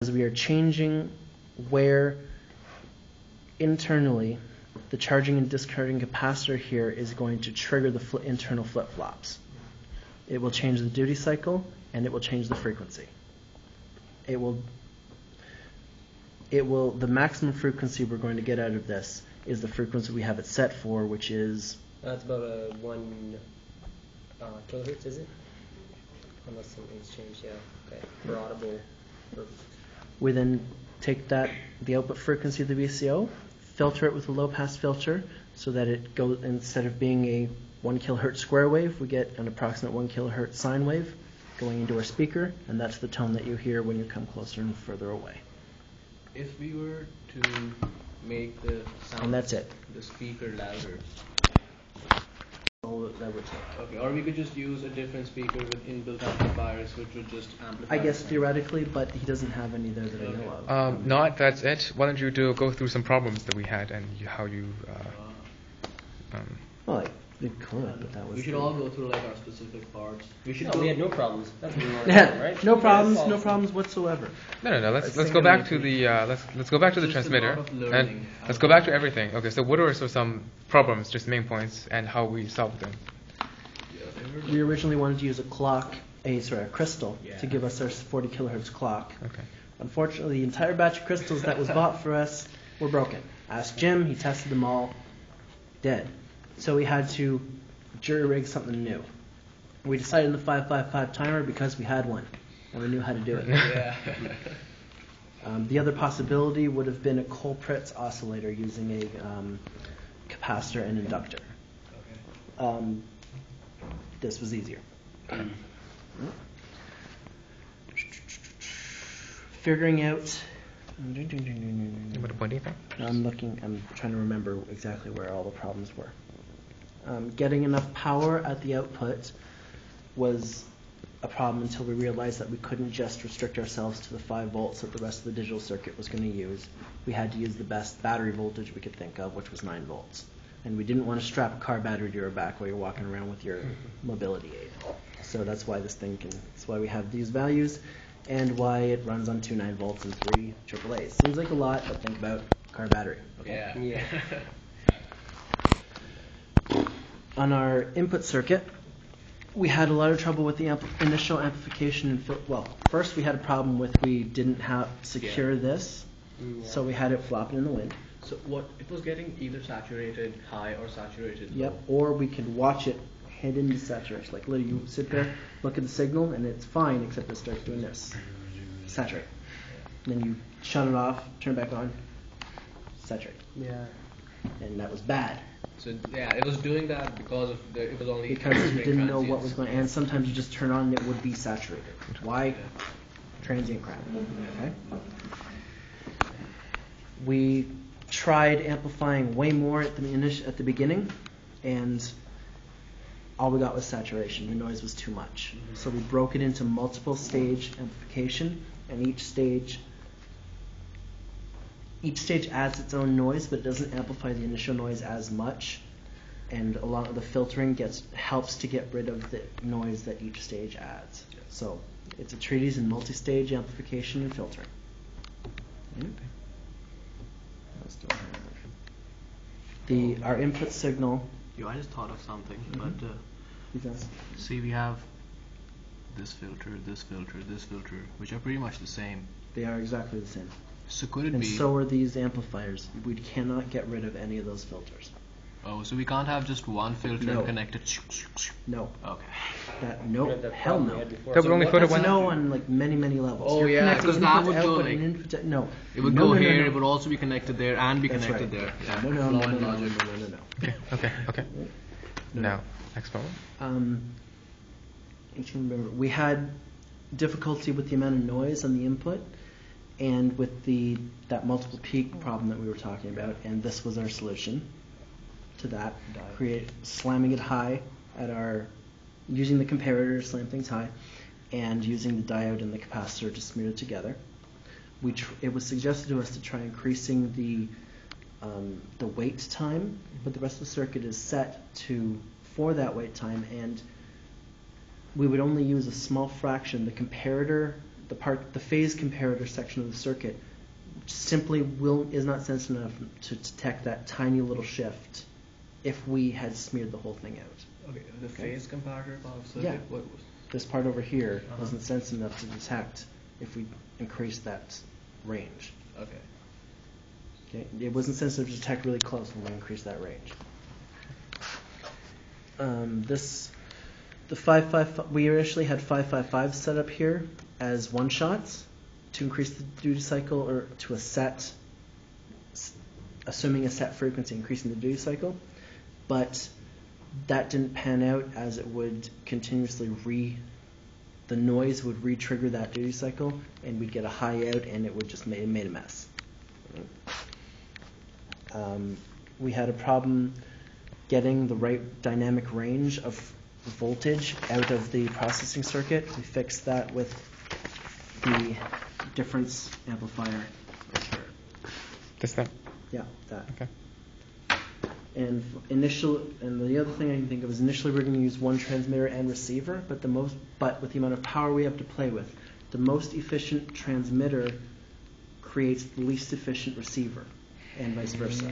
As we are changing where internally the charging and discharging capacitor here is going to trigger the internal flip-flops. It will change the duty cycle and it will change the frequency. The maximum frequency we're going to get out of this is the frequency we have it set for, which is... That's about 1 kilohertz, is it? Unless something's changed, yeah. Okay. For audible purposes. We then take the output frequency of the VCO, filter it with a low-pass filter so that it goes, instead of being a 1 kilohertz square wave, we get an approximate 1 kilohertz sine wave going into our speaker, and that's the tone that you hear when you come closer and further away. If we were to make the sound, and that's it, the speaker louder, all that would take. Okay, or we could just use a different speaker with inbuilt amplifiers, which would just amplify. I guess theoretically, but he doesn't have any there that I know of. No, that's it. Why don't you go through some problems that we had and how you. Well, we could, but that was. We should all go through like our specific parts. We had no problems. That's what we wanted, yeah, right? no problems whatsoever. No. Let's go back to the let's go back to the transmitter and let's go back to everything. Okay, so what are some problems, just main points, and how we solved them? We originally wanted to use a crystal to give us our 40 kilohertz clock. Okay. Unfortunately, the entire batch of crystals that was bought for us were broken. Asked Jim, he tested them all, dead. So we had to jury-rig something new. We decided on the 555 timer because we had one, and we knew how to do it. Yeah. The other possibility would have been a Colpritz oscillator using a capacitor and inductor. Okay. This was easier. Figuring out... You want to point anything? I'm trying to remember exactly where all the problems were. Getting enough power at the output was a problem until we realized that we couldn't just restrict ourselves to the 5 volts that the rest of the digital circuit was going to use. We had to use the best battery voltage we could think of, which was 9 volts. And we didn't want to strap a car battery to your back while you're walking around with your mobility aid. So that's why that's why we have these values and why it runs on 2 9 volts and 3 AAAs. Seems like a lot, but think about car battery. Okay? Yeah. On our input circuit, we had a lot of trouble with the initial amplification and first we had a problem with we didn't have secure this, so we had it flopping in the wind. So it was getting either saturated high or saturated low. Yep, or we could watch it head into saturation. Like literally you sit there, look at the signal, and it's fine except it starts doing this. Saturate. And then you shut it off, turn it back on, saturate. Yeah. And that was bad. So it was doing that because it was only because you didn't know what was going on. And sometimes you just turn on and it would be saturated. Why? Transient crap. Okay. We tried amplifying way more at the beginning, and all we got was saturation. The noise was too much. So we broke it into multiple stage amplification, and each stage adds its own noise, but it doesn't amplify the initial noise as much. And a lot of the filtering helps to get rid of the noise that each stage adds. So it's a treatise in multi-stage amplification and filtering. Our input signal. I just thought of something, but see, we have this filter, which are pretty much the same. They are exactly the same. So could it and be? So are these amplifiers. We cannot get rid of any of those filters. Oh, so we can't have just one filter and connect it? No. Okay. Hell no. That would only filter one. No, on like many levels. Oh yeah, because that would go like. No. It would go here. It would also be connected there and be connected there. Yeah. No. Okay. Now, next problem. I can remember. We had difficulty with the amount of noise on the input, and with that multiple peak problem that we were talking about, and this was our solution to that. Slamming it high using the comparator to slam things high, and using the diode and the capacitor to smear it together. It was suggested to us to try increasing the wait time, but the rest of the circuit is set for that wait time, and we would only use a small fraction. The comparator the phase comparator section of the circuit simply is not sensitive enough to detect that tiny little shift if we had smeared the whole thing out. Okay, the phase comparator part of circuit. Yeah. What was? This part over here wasn't sensitive enough to detect if we increased that range. Okay. It wasn't sensitive to detect really close when we increased that range. We initially had 555 set up here as one shots to increase the duty cycle, or to a set, assuming a set frequency, increasing the duty cycle, but that didn't pan out, as it would continuously the noise would re-trigger that duty cycle, and we'd get a high out, and it would just made a mess. We had a problem getting the right dynamic range of voltage out of the processing circuit. We fixed that with the difference amplifier right here. This thing? Yeah, that. Okay. And the other thing I can think of is initially we're going to use one transmitter and receiver, but with the amount of power we have to play with, the most efficient transmitter creates the least efficient receiver, and vice versa.